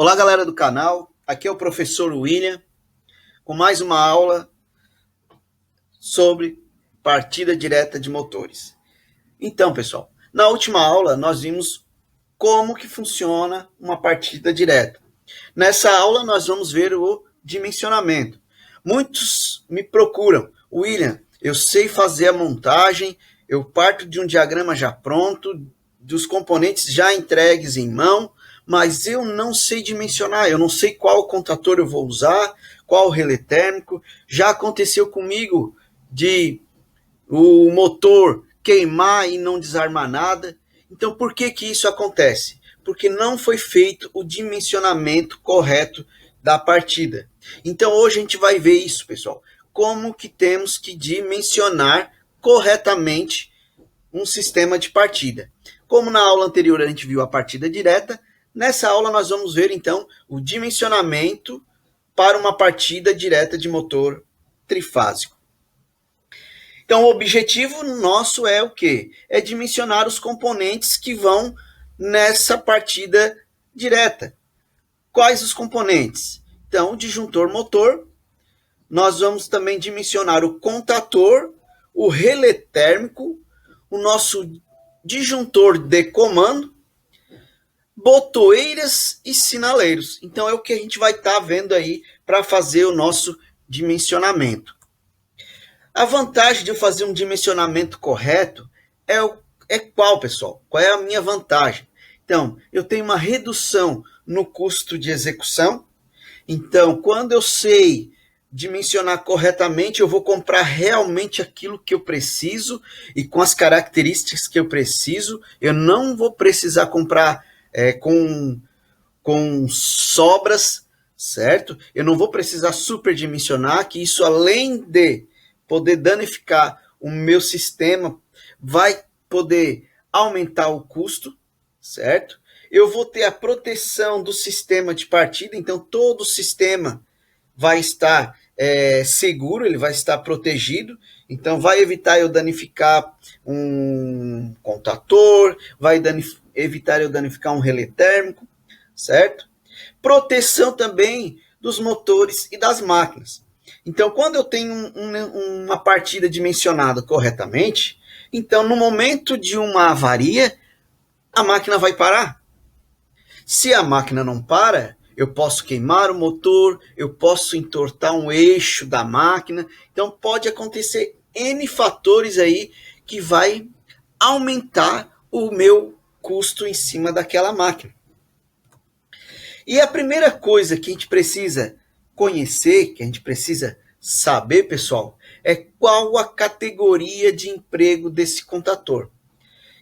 Olá, galera do canal. Aqui é o professor William com mais uma aula sobre partida direta de motores. Então, pessoal, na última aula nós vimos como que funciona uma partida direta. Nessa aula nós vamos ver o dimensionamento. Muitos me procuram, William, eu sei fazer a montagem, eu parto de um diagrama já pronto, dos componentes já entregues em mão, mas eu não sei dimensionar, eu não sei qual contator eu vou usar, qual relé térmico. Já aconteceu comigo de o motor queimar e não desarmar nada. Então, por que que isso acontece? Porque não foi feito o dimensionamento correto da partida. Então, hoje a gente vai ver isso, pessoal. Como que temos que dimensionar corretamente um sistema de partida. Como na aula anterior a gente viu a partida direta, nessa aula nós vamos ver, então, o dimensionamento para uma partida direta de motor trifásico. Então, o objetivo nosso é o quê? É dimensionar os componentes que vão nessa partida direta. Quais os componentes? Então, o disjuntor motor, nós vamos também dimensionar o contator, o relé térmico, o nosso disjuntor de comando, botoeiras e sinaleiros. Então, é o que a gente vai estar vendo aí para fazer o nosso dimensionamento. A vantagem de eu fazer um dimensionamento correto é qual, pessoal? Qual é a minha vantagem? Então, eu tenho uma redução no custo de execução. Então, quando eu sei dimensionar corretamente, eu vou comprar realmente aquilo que eu preciso e com as características que eu preciso. Eu não vou precisar comprar com sobras, certo? Eu não vou precisar superdimensionar, que isso, além de poder danificar o meu sistema, vai poder aumentar o custo, certo? Eu vou ter a proteção do sistema de partida, então todo o sistema vai estar seguro, ele vai estar protegido, então vai evitar eu danificar um contator, vai evitar eu danificar um relé térmico, certo? Proteção também dos motores e das máquinas. Então, quando eu tenho uma partida dimensionada corretamente, então no momento de uma avaria, a máquina vai parar. Se a máquina não para, eu posso queimar o motor, eu posso entortar um eixo da máquina. Então, pode acontecer N fatores aí que vai aumentar o meu custo em cima daquela máquina. E a primeira coisa que a gente precisa conhecer, que a gente precisa saber, pessoal, é qual a categoria de emprego desse contator.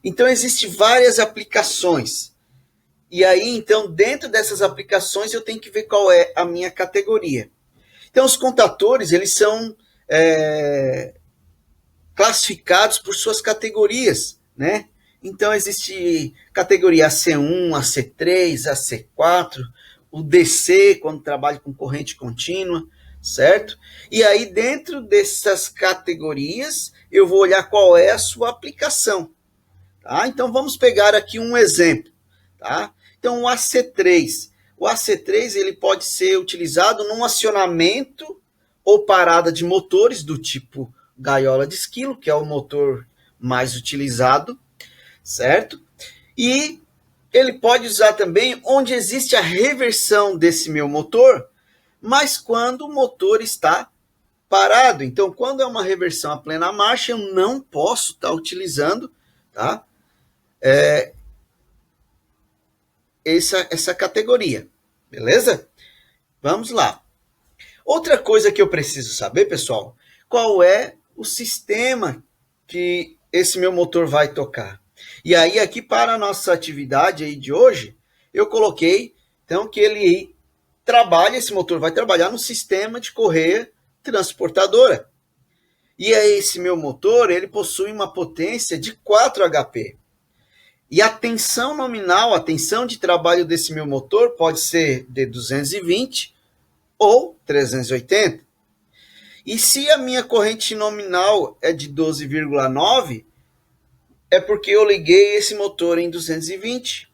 Então, existem várias aplicações. E aí, então, dentro dessas aplicações, eu tenho que ver qual é a minha categoria. Então, os contatores, eles são classificados por suas categorias, né? Então, existe categoria AC1, AC3, AC4, o DC, quando trabalha com corrente contínua, certo? E aí, dentro dessas categorias, eu vou olhar qual é a sua aplicação. Tá? Então, vamos pegar aqui um exemplo. Tá? Então, o AC3. O AC3 ele pode ser utilizado num acionamento ou parada de motores do tipo gaiola de esquilo, que é o motor mais utilizado, certo? E ele pode usar também onde existe a reversão desse meu motor, mas quando o motor está parado. Então, quando é uma reversão a plena marcha, eu não posso estar utilizando, tá? Essa categoria, beleza? Vamos lá. Outra coisa que eu preciso saber, pessoal, qual é o sistema que esse meu motor vai tocar. E aí, aqui para a nossa atividade aí de hoje, eu coloquei, então, que ele trabalha, esse motor vai trabalhar no sistema de correia transportadora. E aí, esse meu motor, ele possui uma potência de 4 HP. E a tensão nominal, a tensão de trabalho desse meu motor pode ser de 220 ou 380. E se a minha corrente nominal é de 12,9, é porque eu liguei esse motor em 220.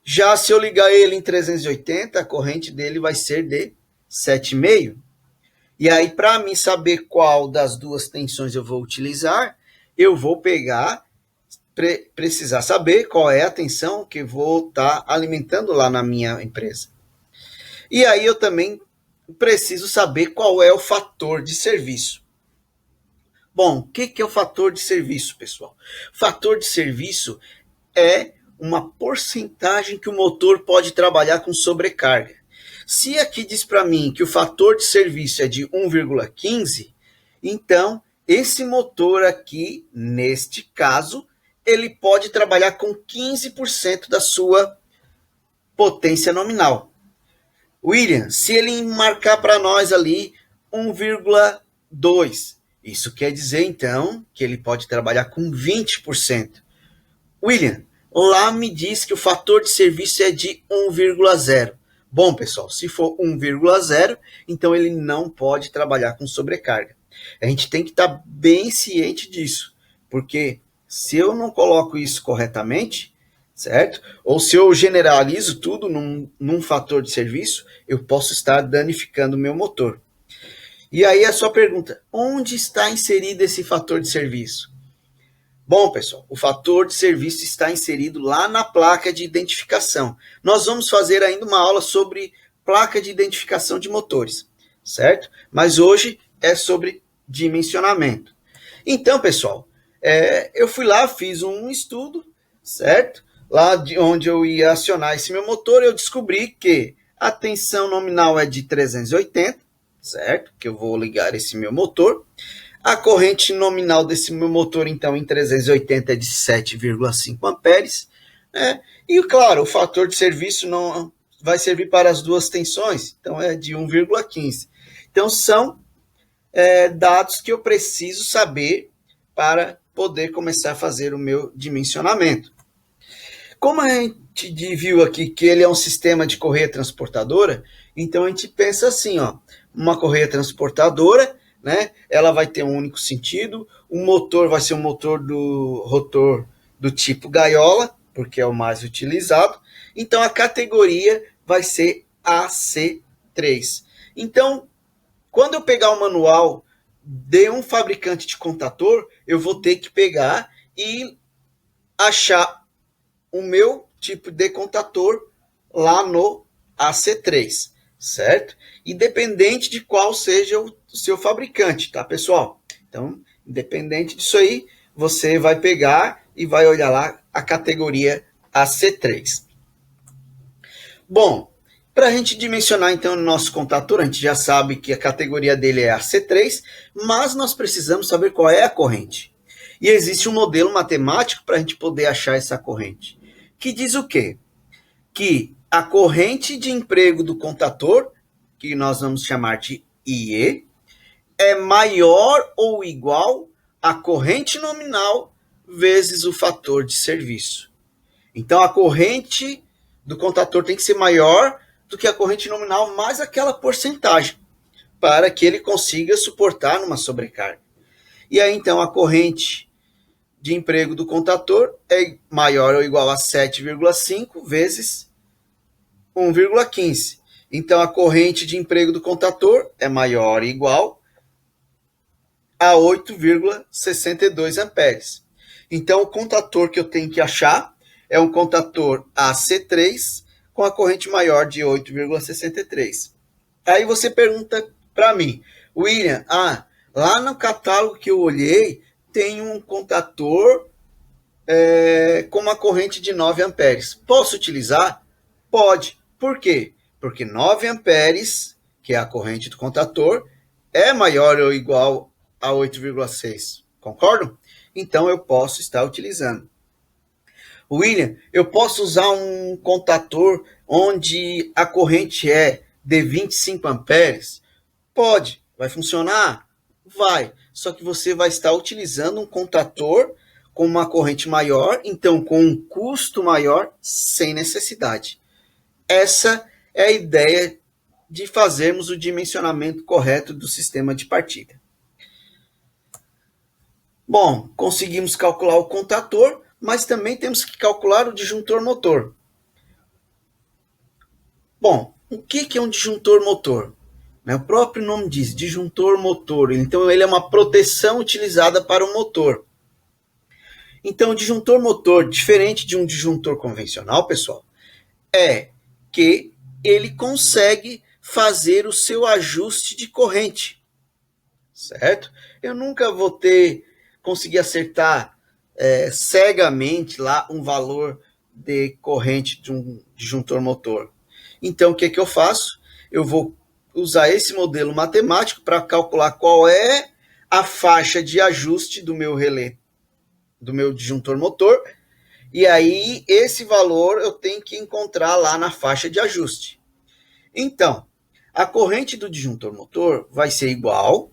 Já se eu ligar ele em 380, a corrente dele vai ser de 7,5. E aí, para mim saber qual das duas tensões eu vou utilizar, eu vou pegar, precisar saber qual é a tensão que vou estar alimentando lá na minha empresa. E aí eu também preciso saber qual é o fator de serviço. Bom, o que é o fator de serviço, pessoal? Fator de serviço é uma porcentagem que o motor pode trabalhar com sobrecarga. Se aqui diz para mim que o fator de serviço é de 1,15, então esse motor aqui, neste caso, ele pode trabalhar com 15% da sua potência nominal. William, se ele marcar para nós ali 1,2, isso quer dizer então que ele pode trabalhar com 20%. William, lá me diz que o fator de serviço é de 1,0. Bom, pessoal, se for 1,0, então ele não pode trabalhar com sobrecarga. A gente tem que estar bem ciente disso, porque se eu não coloco isso corretamente, certo? Ou se eu generalizo tudo num fator de serviço, eu posso estar danificando o meu motor. E aí a sua pergunta, onde está inserido esse fator de serviço? Bom, pessoal, o fator de serviço está inserido lá na placa de identificação. Nós vamos fazer ainda uma aula sobre placa de identificação de motores, certo? Mas hoje é sobre dimensionamento. Então, pessoal, eu fui lá, fiz um estudo, certo? Lá de onde eu ia acionar esse meu motor, eu descobri que a tensão nominal é de 380, certo? Que eu vou ligar esse meu motor. A corrente nominal desse meu motor, então, em 380 é de 7,5 amperes. Né? E, claro, o fator de serviço não vai servir para as duas tensões, então é de 1,15. Então, são dados que eu preciso saber para poder começar a fazer o meu dimensionamento. Como a gente viu aqui que ele é um sistema de correia transportadora, então a gente pensa assim, ó, uma correia transportadora, né? Ela vai ter um único sentido, o motor vai ser um motor do rotor do tipo gaiola, porque é o mais utilizado, então a categoria vai ser AC3. Então, quando eu pegar o manual de um fabricante de contator, eu vou ter que pegar e achar o meu tipo de contator lá no AC3, certo? Independente de qual seja o seu fabricante, tá, pessoal? Então, independente disso aí, você vai pegar e vai olhar lá a categoria AC3. Bom, para a gente dimensionar então o nosso contator, a gente já sabe que a categoria dele é AC3, mas nós precisamos saber qual é a corrente. E existe um modelo matemático para a gente poder achar essa corrente, que diz o quê? Que a corrente de emprego do contator, que nós vamos chamar de IE, é maior ou igual à corrente nominal vezes o fator de serviço. Então, a corrente do contator tem que ser maior do que a corrente nominal mais aquela porcentagem, para que ele consiga suportar numa sobrecarga. E aí, então, a corrente de emprego do contator é maior ou igual a 7,5 vezes 1,15. Então, a corrente de emprego do contator é maior ou igual a 8,62 amperes. Então, o contator que eu tenho que achar é um contator AC3 com a corrente maior de 8,63. Aí você pergunta para mim, William, lá no catálogo que eu olhei, tem um contator com uma corrente de 9 amperes. Posso utilizar? Pode. Por quê? Porque 9 amperes, que é a corrente do contator, é maior ou igual a 8,6. Concordam? Então eu posso estar utilizando. William, eu posso usar um contator onde a corrente é de 25 amperes? Pode. Vai funcionar? Vai. Só que você vai estar utilizando um contator com uma corrente maior, então com um custo maior, sem necessidade. Essa é a ideia de fazermos o dimensionamento correto do sistema de partida. Bom, conseguimos calcular o contator, mas também temos que calcular o disjuntor motor. Bom, o que é um disjuntor motor? O próprio nome diz, disjuntor motor. Então, ele é uma proteção utilizada para o motor. Então, o disjuntor motor, diferente de um disjuntor convencional, pessoal, é que ele consegue fazer o seu ajuste de corrente, certo? Eu nunca vou conseguir acertar cegamente lá um valor de corrente de um disjuntor motor. Então, o que eu faço? Eu vou usar esse modelo matemático para calcular qual é a faixa de ajuste do meu relé, do meu disjuntor motor, e aí esse valor eu tenho que encontrar lá na faixa de ajuste. Então, a corrente do disjuntor motor vai ser igual,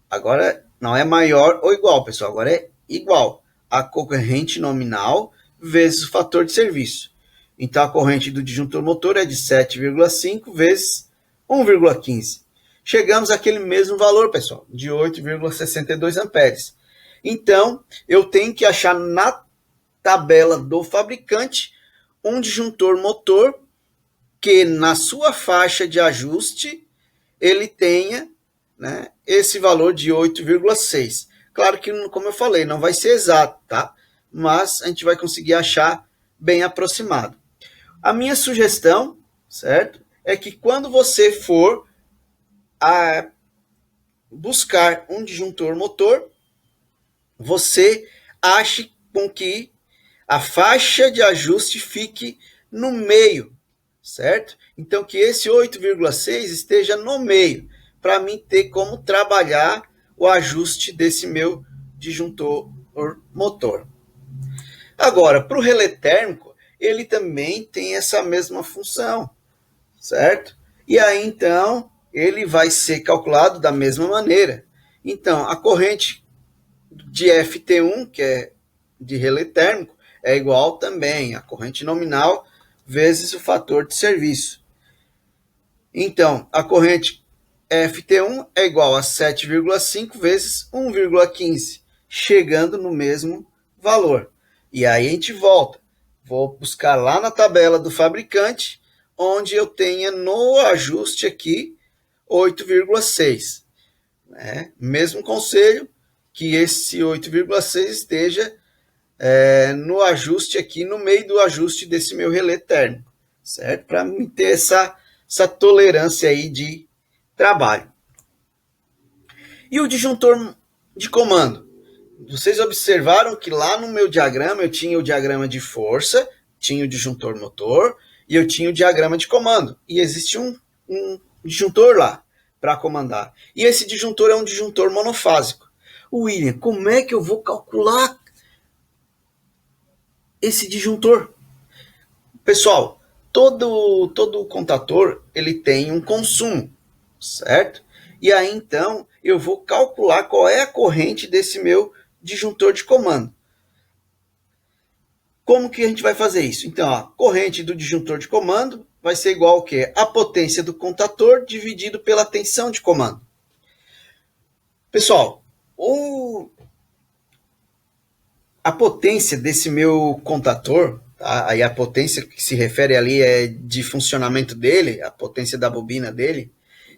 agora não é maior ou igual, pessoal, agora é igual a corrente nominal vezes o fator de serviço. Então, a corrente do disjuntor motor é de 7,5 vezes 1,15. Chegamos àquele mesmo valor, pessoal, de 8,62 amperes. Então, eu tenho que achar na tabela do fabricante um disjuntor motor que na sua faixa de ajuste ele tenha, né, esse valor de 8,6. Claro que, como eu falei, não vai ser exato, tá? Mas a gente vai conseguir achar bem aproximado. A minha sugestão, certo, é que quando você for buscar um disjuntor motor, você ache com que a faixa de ajuste fique no meio, certo? Então, que esse 8,6 esteja no meio, para mim ter como trabalhar o ajuste desse meu disjuntor motor. Agora, para o relé térmico, ele também tem essa mesma função, certo? E aí, então, ele vai ser calculado da mesma maneira. Então, a corrente de FT1, que é de relé térmico, é igual também a corrente nominal vezes o fator de serviço. Então, a corrente FT1 é igual a 7,5 vezes 1,15, chegando no mesmo valor. E aí a gente volta. Vou buscar lá na tabela do fabricante, onde eu tenha no ajuste aqui 8,6. Mesmo conselho, que esse 8,6 esteja no ajuste aqui, no meio do ajuste desse meu relé térmico, certo? Para me ter essa tolerância aí de trabalho. E o disjuntor de comando? Vocês observaram que lá no meu diagrama eu tinha o diagrama de força, tinha o disjuntor motor e eu tinha o diagrama de comando. E existe um disjuntor lá para comandar. E esse disjuntor é um disjuntor monofásico. William, como é que eu vou calcular esse disjuntor? Pessoal, todo contator ele tem um consumo, certo? E aí então eu vou calcular qual é a corrente desse meu disjuntor de comando. Como que a gente vai fazer isso? Então, a corrente do disjuntor de comando vai ser igual ao quê? A potência do contator dividido pela tensão de comando. Pessoal, a potência desse meu contator, tá? Aí a potência que se refere ali é de funcionamento dele, a potência da bobina dele,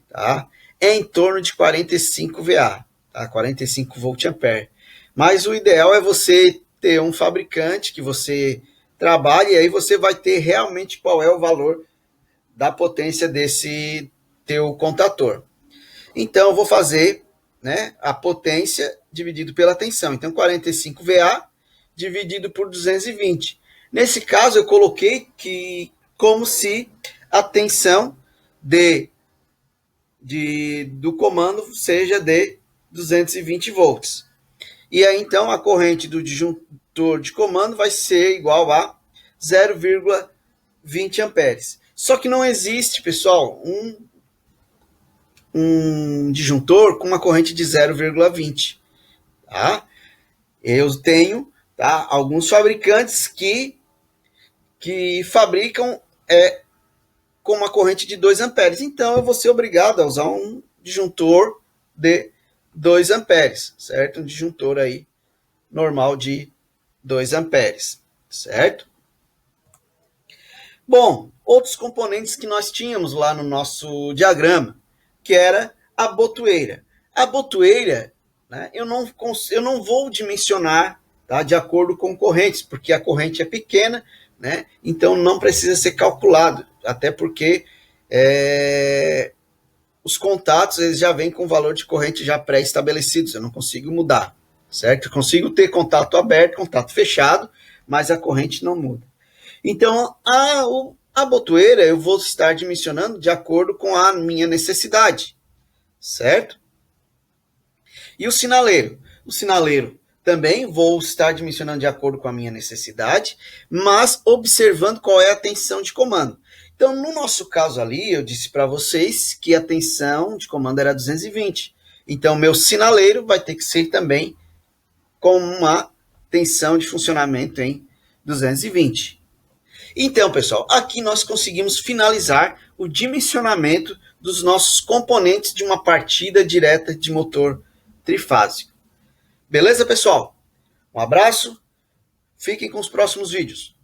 tá? É em torno de 45 VA, tá? 45 volt-ampere. Mas o ideal é você ter um fabricante que você trabalhe, e aí você vai ter realmente qual é o valor da potência desse teu contator. Então, eu vou fazer, né, a potência dividido pela tensão. Então, 45 VA dividido por 220. Nesse caso, eu coloquei que como se a tensão do comando seja de 220 volts. E aí, então, a corrente do disjuntor de comando vai ser igual a 0,20 amperes. Só que não existe, pessoal, um disjuntor com uma corrente de 0,20. Tá? Eu tenho, tá, alguns fabricantes que fabricam com uma corrente de 2 amperes. Então, eu vou ser obrigado a usar um disjuntor de 2 amperes, certo? Um disjuntor aí normal de 2 amperes, certo? Bom, outros componentes que nós tínhamos lá no nosso diagrama, que era a botoeira. A botoeira, né, eu não vou dimensionar, tá, de acordo com correntes, porque a corrente é pequena, né, então não precisa ser calculado, até porque os contatos eles já vêm com valor de corrente já pré-estabelecidos, eu não consigo mudar, certo? Eu consigo ter contato aberto, contato fechado, mas a corrente não muda. Então, a botoeira eu vou estar dimensionando de acordo com a minha necessidade, certo? E o sinaleiro? O sinaleiro também vou estar dimensionando de acordo com a minha necessidade, mas observando qual é a tensão de comando. Então, no nosso caso ali, eu disse para vocês que a tensão de comando era 220. Então, meu sinaleiro vai ter que ser também com uma tensão de funcionamento em 220. Então, pessoal, aqui nós conseguimos finalizar o dimensionamento dos nossos componentes de uma partida direta de motor trifásico. Beleza, pessoal? Um abraço, fiquem com os próximos vídeos.